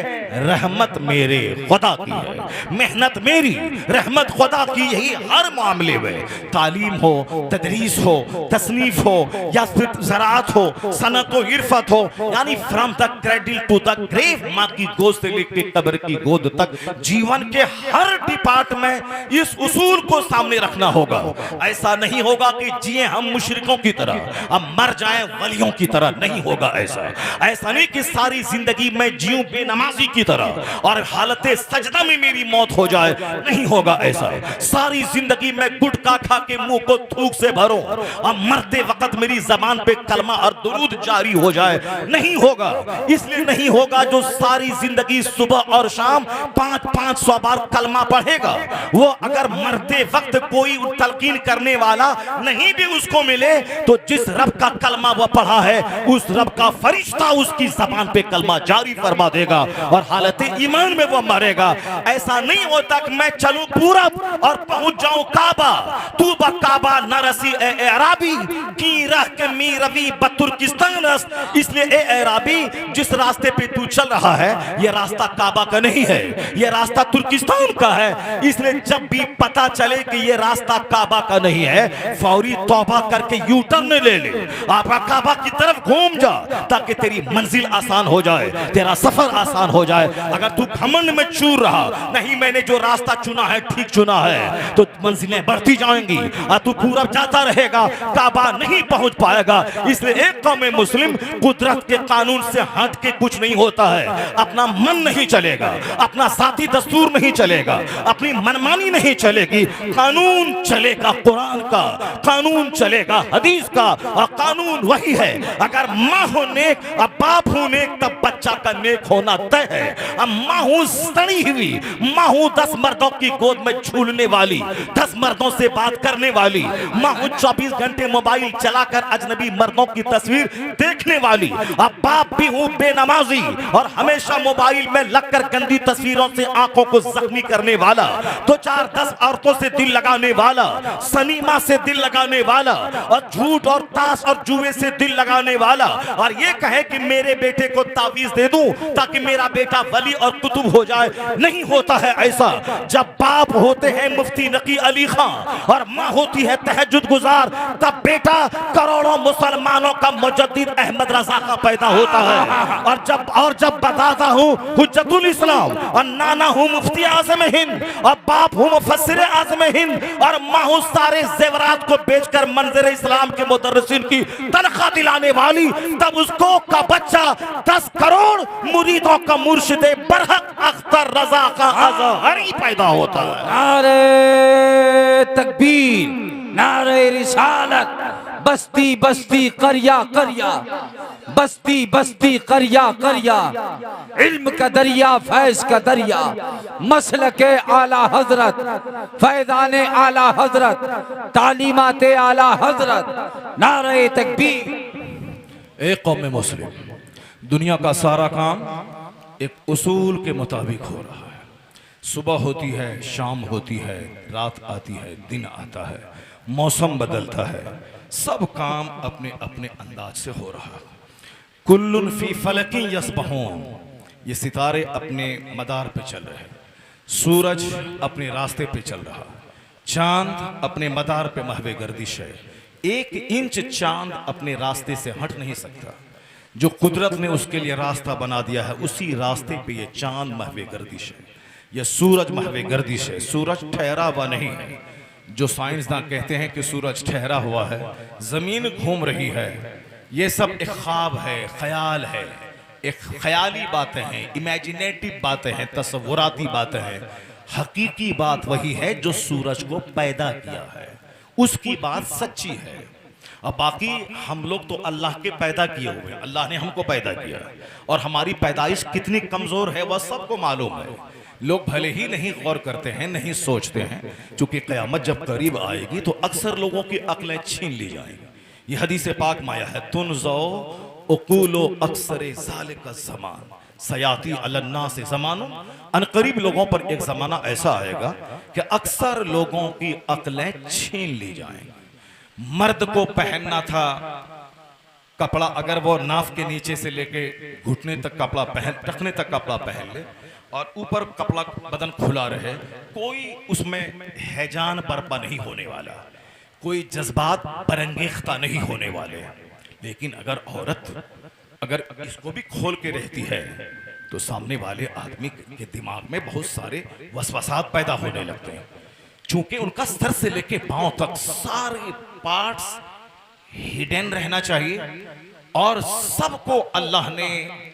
रहमत मेरे खुदा की है। मेहनत मेरी, रहमत खुदा की, यही हर मामले में, तालीम हो, तदरीस हो, तसनीफ हो या फिर ज़राअत हो, सनत हो, इरफत हो, यानी from the cradle to the grave, माँ की गोद से लेकर कब्र की गोद तक, जीवन के हर डिपार्ट में इस उसूल को सामने रखना होगा। ऐसा नहीं होगा कि जिए हम मुशरिकों की तरह, अब मर जाएं वलियों की तरह, नहीं होगा ऐसा। ऐसा नहीं कि सारी जिंदगी में जीऊं बेनमाजी की तरह और हालत सजदा में मेरी मौत हो जाए, नहीं होगा ऐसा। सारी जिंदगी में गुटखा खा के मुंह को थूक से भरो और मरते वक्त मेरी जबान पे कलमा और दुरूद जारी हो जाए, नहीं होगा। इसलिए नहीं होगा जो सारी जिंदगी सुबह और शाम 500 बार कलमा पढ़ेगा, वो अगर मरते वक्त कोई तलकीन करने वाला नहीं भी उसको मिले, तो जिस रब का कलमा वो पढ़ा है उस रब का फरिश्ता उसकी जबान पे कलमा जारी फरमा देगा और हालत ईमान में वो मरेगा। ऐसा नहीं होता कि मैं चलूं पूरब और पहुंच जाऊं काबा, तू बकाबा न रसी ए अराबी की रह के मी रवि बतुर्किस्तान रस। इसलिए ए अराबी, जिस रास्ते पे तू चल रहा है ये रास्ता काबा का नहीं है, ये रास्ता तुर्किस्तान का है। इसलिए जब भी पता चले कि ये रास्ता काबा का नहीं है, फौरी तौबा करके यू टर्न ले ले, आप काबा की तरफ घूम जा, ताकि तेरी मंजिल आसान हो जाए, तेरा सफर आसान हो जाए। अगर तू घमंड में चूर रहा, नहीं मैंने जो रास्ता चुना है ठीक चुना है, तो मंजिलें बढ़ती जाएंगी और तू पूरब जाता रहेगा, काबा नहीं पहुंच पाएगा। इसलिए एक कौम मुस्लिम कुदरत के कानून से हट के कुछ नहीं होता है। अपना मन नहीं चलेगा, अपना साथी दस्तूर नहीं चलेगा, अपनी मनमानी नहीं चलेगी, कानून चलेगा कुरान का, कानून चलेगा हदीस का, और कानून वही है। अगर माँ हो नेक और बाप हो नेक, तब बच्चा का नेक होना तय है। अब माँ हूँ सड़ी हुई, माँ हूँ 10 मर्दों की गोद में झूलने वाली, 10 मर्दों से बात करने वाली, माँ हूँ 24 घंटे मोबाइल चलाकर अजनबी मर्दों की तस्वीर देखने वाली। अब बाप भी हूँ बेनमाजी और हमेशा मोबाइल में लगकर गंदी तस्वीरों से आंखों को जख्मी करने वाला, 2-4-10 औरतों से दिल लगाने वाला, सनीमा से दिल लगाने वाला, और झूठ और ताश और जुए से दिल लगाने वाला, और ये कहे कि मेरे बेटे को तावीज दे दूं ताकि मेरा बेटा वली और कुतुब हो जाए, नहीं होता है ऐसा। जब बाप होते हैं मुफ्ती नकी अली खान और माँ होती है तहज्जुद गुजार, तब बेटा करोड़ों मुसलमानों का मुजद्दिद अहमद रजा का पैदा होता है। और जब बताता हूँ हुज्जतुल इस्लाम, और नाना हूँ मुफ्ती आज़म हिंद, और बाप हूँ मुफस्सिर आज़म हिंद, और माँ हूँ सारे जेवरात को बेचकर मंज़िल इस्लाम के मुदर्रिसीन की तनख्वाह दिलाने वाली, तब उसको का बच्चा 10 करोड़ मुरीदों का मुर्शिद बरहक अख्तर रजा का अज़हरी पैदा होता है। नारे तकबीर, नारे रिसालत, बस्ती बस्ती करिया करिया, बस्ती बस्ती करिया करिया, इल्म का दरिया फैज का दरिया, मसलके आला हजरत, फैज़ाने आला हजरत, तालीमाते आला हजरत। नारे तकबीर। एक कौम मुस्लिम, दुनिया का सारा काम एक उसूल के मुताबिक हो रहा है। सुबह होती है, शाम होती है, रात आती है, दिन आता है, मौसम बदलता है, सब काम अपने अपने अंदाज से हो रहा है। कुल्लुन फी फलकी यस्बहून, ये सितारे अपने मदार पे चल रहे हैं, सूरज अपने रास्ते पे चल रहा, चांद अपने मदार पे महवे गर्दिश है। 1 इंच चांद अपने रास्ते से हट नहीं सकता। जो कुदरत ने उसके लिए रास्ता बना दिया है, उसी रास्ते पे ये चांद महवे गर्दिश है, यह सूरज महवे गर्दिश है। सूरज ठहरा हुआ नहीं है। जो साइंसदान कहते हैं कि सूरज ठहरा हुआ है, जमीन घूम रही है, ये सब एक ख्वाब है, ख्याल है, एक ख्याली बातें हैं, इमेजिनेटिव बातें हैं, तस्वुराती बातें हैं। हकीकी बात वही है जो सूरज को पैदा किया है, उसकी बात सच्ची है। अब बाकी हम लोग तो अल्लाह के पैदा किए हुए हैं, अल्लाह ने हमको पैदा किया, और हमारी पैदाइश कितनी कमजोर है वह सबको मालूम है। लोग भले ही नहीं गौर करते हैं, नहीं सोचते हैं, क्योंकि क़यामत जब करीब आएगी तो अक्सर लोगों की अक्लें छीन ली जाएंगी। ये हदीस पाक में आया है, तुनज़ो उक़ूलो अक्सरे ज़ालिका ज़मान सयाती अलन्ना से ज़मानो, अनकरीब लोगों पर एक ज़माना ऐसा आएगा कि अक्सर लोगों की अक्लें छीन ली जाएंगी। मर्द को पहनना था कपड़ा, अगर वो नाफ के नीचे से लेके घुटने तक कपड़ा पहन, टखने तक कपड़ा पहन ले और ऊपर कपड़ा बदन खुला रहे, कोई उसमें हैजान बर्पा नहीं होने वाला, कोई जज्बात बरंगेख्ता नहीं होने वाले। लेकिन अगर औरत अगर इसको भी खोल के रहती है तो सामने वाले आदमी के दिमाग में बहुत सारे वसवसात पैदा होने लगते हैं, चूंकि उनका सर से लेके पांव तक सारे पार्ट्स हिडन रहना चाहिए, और सबको अल्लाह ने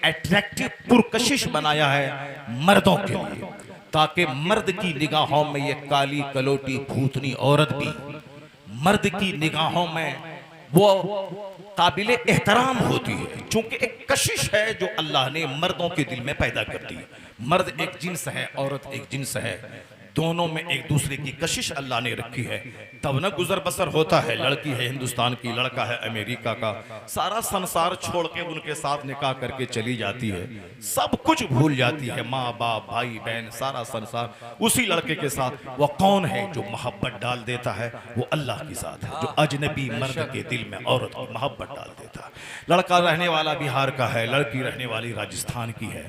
अट्रैक्टिव पुरकशिश बनाया है मर्दों के लिए, ताकि मर्द की निगाहों में ये काली कलोटी भूतनी औरत भी मर्द की निगाहों में वो काबिल एहतराम होती है, क्योंकि एक कशिश है जो अल्लाह ने मर्दों के दिल में पैदा कर दी। मर्द एक जिन्स है, औरत एक जिन्स है, दोनों में एक दूसरे की कशिश अल्लाह ने रखी है, तब न गुजर बसर होता है। लड़की है हिंदुस्तान की, लड़का है अमेरिका का, सारा संसार छोड़ के उनके साथ निकाह करके चली जाती है, सब कुछ भूल जाती है, माँ बाप भाई बहन सारा संसार उसी लड़के के साथ। वो कौन है जो मोहब्बत डाल देता है? वो अल्लाह की ज़ात है, जो अजनबी मर्द के दिल में औरत की मोहब्बत डाल देता है। लड़का रहने वाला बिहार का है, लड़की रहने वाली राजस्थान की है,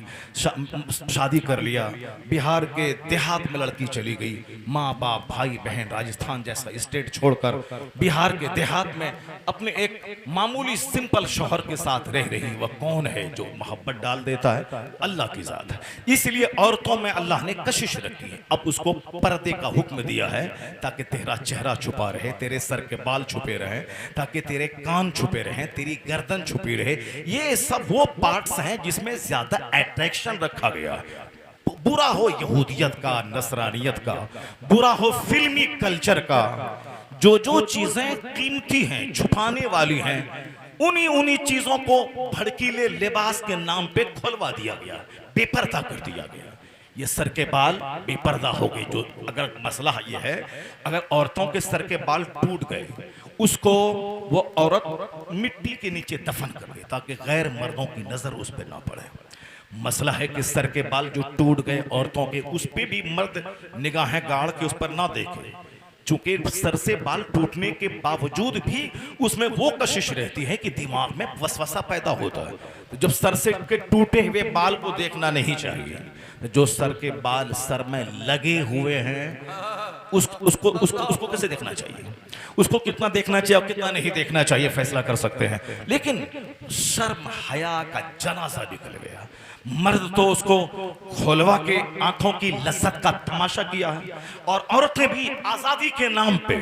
शादी कर लिया, बिहार के देहात में लड़की चली गई, माँ बाप भाई बहन राजस्थान जैसा स्टेट छोड़कर बिहार के देहात में अपने एक मामूली सिंपल शौहर के साथ रह रही। वह कौन है जो मोहब्बत डाल देता है? अल्लाह की ज़ात है। इसलिए औरतों में अल्लाह ने कशिश रखी है। अब उसको पर्दे का हुक्म दिया है ताकि तेरा चेहरा छुपा रहे, तेरे सर के बाल छुपे रहे, ताकि तेरे कान छुपे रहे, तेरी गर्दन छुपी रहे। ये सब वो पार्ट्स हैं जिसमें ज्यादा अट्रैक्शन रखा गया है। बुरा हो यहूदियत का, नसरानियत का, बुरा हो फिल्मी कल्चर का, जो जो चीजें कीमती हैं, छुपाने वाली हैं, उन्हीं चीजों को भड़कीले लिबास के नाम पे खुलवा दिया गया, बेपर्दा कर दिया गया। ये सर के बाल बेपर्दा हो गए। जो अगर मसला ये है, अगर औरतों के सर के बाल टूट गए, उसको वो औरत मिट्टी के नीचे दफन कर दे ताकि गैर मर्दों की नजर उस पर ना पड़े। मसला है कि सर के बाल जो टूट गए औरतों के, उस पे भी मर्द निगाहें गाड़ के उस पर ना देखे, चूंकि सर से बाल टूटने के बावजूद भी उसमें वो कशिश रहती है कि दिमाग में वसवसा पैदा होता है। तो जब सर से के टूटे हुए बाल को देखना नहीं चाहिए, जो सर के बाल सर में लगे हुए हैं उसको कैसे देखना चाहिए, उसको कितना देखना चाहिए और कितना नहीं देखना चाहिए फैसला कर सकते हैं। लेकिन शर्म हया का जनाजा निकल गया। मर्द तो उसको खोलवा के आंखों की लज्जत का तमाशा किया है, और औरतें भी आजादी के नाम पे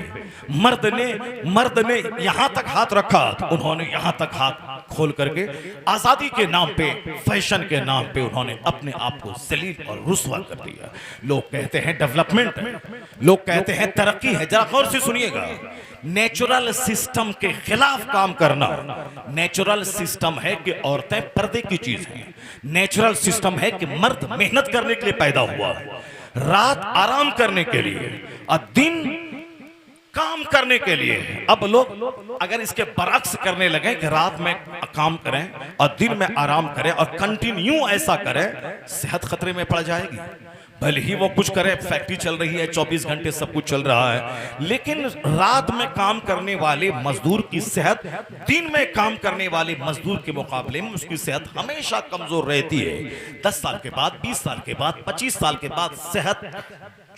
मर्द ने यहां तक हाथ रखा तो उन्होंने यहां तक हाथ खोल करके आजादी के नाम पे, फैशन के नाम पे उन्होंने अपने आप को जलील और रुस्वा कर दिया। लोग कहते हैं डेवलपमेंट है, लोग कहते हैं तरक्की है। जरा गौर से सुनिएगा, नेचुरल सिस्टम के खिलाफ काम करना नेचुरल सिस्टम है कि औरतें पर्दे की चीज हैं। नेचुरल सिस्टम है कि मर्द मेहनत करने के लिए पैदा हुआ है, रात आराम करने के लिए, और दिन काम करने के लिए। अब लोग अगर इसके बरक्स करने लगे कि रात में काम करें और दिन में आराम करें और कंटिन्यू ऐसा करें, सेहत खतरे में पड़ जाएगी। भले ही वो कुछ करे, फैक्ट्री चल रही है 24 घंटे सब कुछ चल रहा है, लेकिन रात में काम करने वाले मजदूर की सेहत दिन में काम करने वाले मजदूर के मुकाबले में उसकी सेहत हमेशा कमजोर रहती है। 10 साल के बाद, 20 साल के बाद, 25 साल के बाद सेहत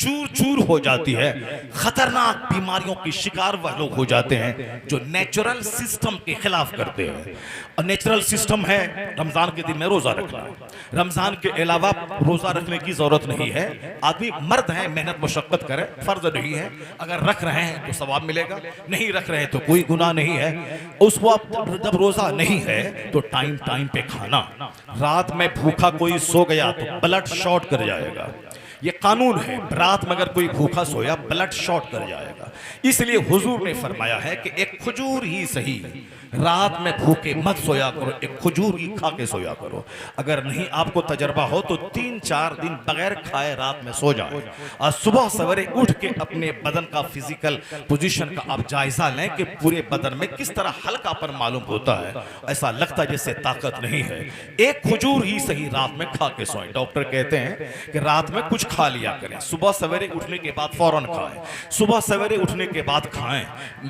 चूर चूर हो जाती है। खतरनाक बीमारियों की शिकार वह लोग हो जाते हैं जो नेचुरल सिस्टम के खिलाफ करते हैं। और नेचुरल सिस्टम है रमजान के दिन में रोजा रखना। रमजान के अलावा रोजा रखने की जरूरत नहीं है। आदमी मर्द है, मेहनत मुशक्कत करे, फर्ज नहीं है। अगर रख रहे हैं तो सवाब मिलेगा, नहीं रख रहे हैं तो कोई गुनाह नहीं है। उस वक्त जब रोजा नहीं है तो टाइम टाइम पे खाना। रात में भूखा कोई सो गया तो ब्लड शॉर्ट कर जाएगा, ये कानून है। रात में अगर कोई भूखा सोया ब्लड शॉर्ट कर जाएगा। इसलिए हुजूर ने फरमाया है कि एक खजूर ही सही रात में भूखे मत सोया करो, एक खजूर ही खा के सोया करो। अगर नहीं आपको तजर्बा हो तो 3-4 दिन बगैर खाए रात में सो जाए और सुबह सवेरे उठ के अपने बदन का फिजिकल पोजीशन का आप जायजा लें कि पूरे बदन में किस तरह हल्कापन मालूम होता है। ऐसा लगता है जैसे ताकत नहीं है। एक खजूर ही सही रात में खा के सोएं। डॉक्टर कहते हैं कि रात में कुछ खा लिया करें, सुबह सवेरे उठने के बाद फौरन खाएं, सुबह सवेरे उठने के बाद खाएं।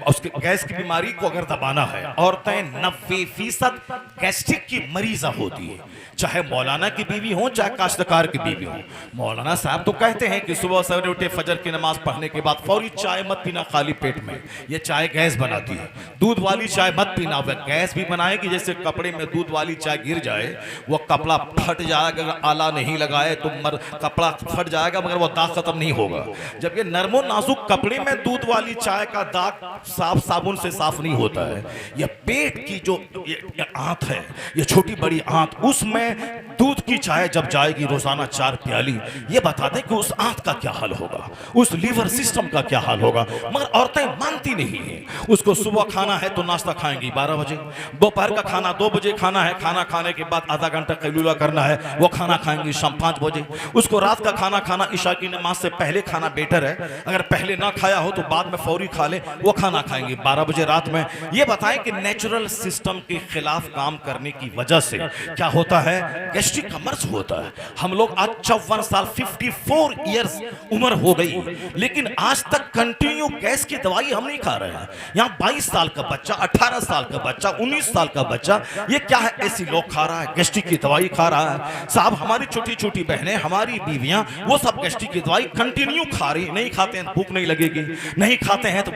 उसके गैस की बीमारी को अगर दबाना है, औरतें 90% गैस्ट्रिक की मरीजा होती है, चाहे मौलाना की बीवी हो चाहे काश्तकार की बीवी हो। मौलाना साहब तो कहते हैं कि सुबह सवेरे उठे फजर की नमाज पढ़ने के बाद फौरी चाय मत पीना खाली पेट में, ये चाय गैस बनाती है। दूध वाली चाय मत पीना, वह गैस भी बनाएगी। जैसे कपड़े में दूध वाली चाय गिर जाए वो कपड़ा फट जाएगा, अगर आला नहीं लगाए तो कपड़ा फट जाएगा मगर वो दाग खत्म नहीं होगा। जब ये नरमो नाजुक कपड़े में दूध वाली चाय का दाग साफ साबुन से साफ नहीं होता है। ये पेट की जो ये आंत है, ये छोटी बड़ी आंत, उसमें दूध की चाय जब जाएगी रोजाना 4 प्याली, ये बता दें कि उस आंत का क्या हाल होगा, उस लीवर सिस्टम का क्या हाल होगा। मगर औरतें मानती नहीं है। उसको सुबह खाना है तो नाश्ता खाएंगी 12 बजे, दोपहर का खाना 2 बजे खाना है, खाना खाने के बाद आधा घंटा कैलूला करना है, वो खाना खाएंगी शाम 5 बजे। उसको रात का खाना खाना इशा की नमाज से पहले खाना बेटर है, अगर पहले ना खाया हो तो बाद में फौरी खा ले, वो खाना खाएंगे 12 बजे रात में। ये बताएं कि नेचुरल सिस्टम के खिलाफ काम करने की वजह से क्या होता है, गैस्ट्रिक का मर्ज होता है। हम लोग आज 54 साल 54 इयर्स उम्र हो गई, लेकिन आज तक कंटिन्यू गैस की दवाई हम नहीं खा रहे हैं। यहाँ 22 साल का बच्चा, 18 साल का बच्चा, 19 साल का बच्चा, ये क्या है, ऐसी लोग खा रहा है, गैस्ट्रिक की दवाई खा रहा है। साहब हमारी छोटी छोटी बहनें, हमारी बीवियां, वो सब गैस्ट्रिक की दवाई कंटिन्यू खा रही। नहीं खाते हैं भूख नहीं लगेगी, नहीं खाते हैं तो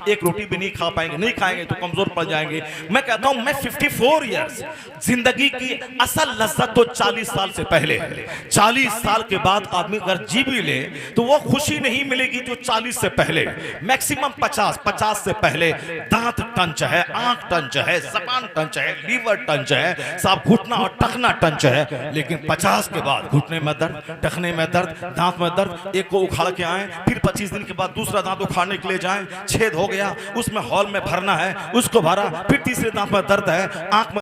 एक रोटी भी नहीं खा पाएंगे, नहीं खाएंगे तो कमजोर पड़ जाएंगे। मैं कहता हूं मैं 54 इयर्स, जिंदगी की असल लज्जत तो 40 साल से पहले है। 40 साल के बाद आदमी अगर जी भी ले तो वो खुशी नहीं मिलेगी जो 40 से पहले। मैक्सिमम 50 से पहले दांत टंच है, आंख टंच है, जबान टंच है, लीवर टंच है, साहब घुटना और टखना टंच है। लेकिन 50 के बाद घुटने में दर्द, टखने में दर्द, दांत में दर्द, एक को उखाड़ के आए, फिर 25 दिन के बाद दूसरा दांत उखाड़ने के लिए जाएं, छेद हो गया, उसमें हॉल में भरना है, उसको भरा, फिर तीसरे दांत में दर्द है, आंख में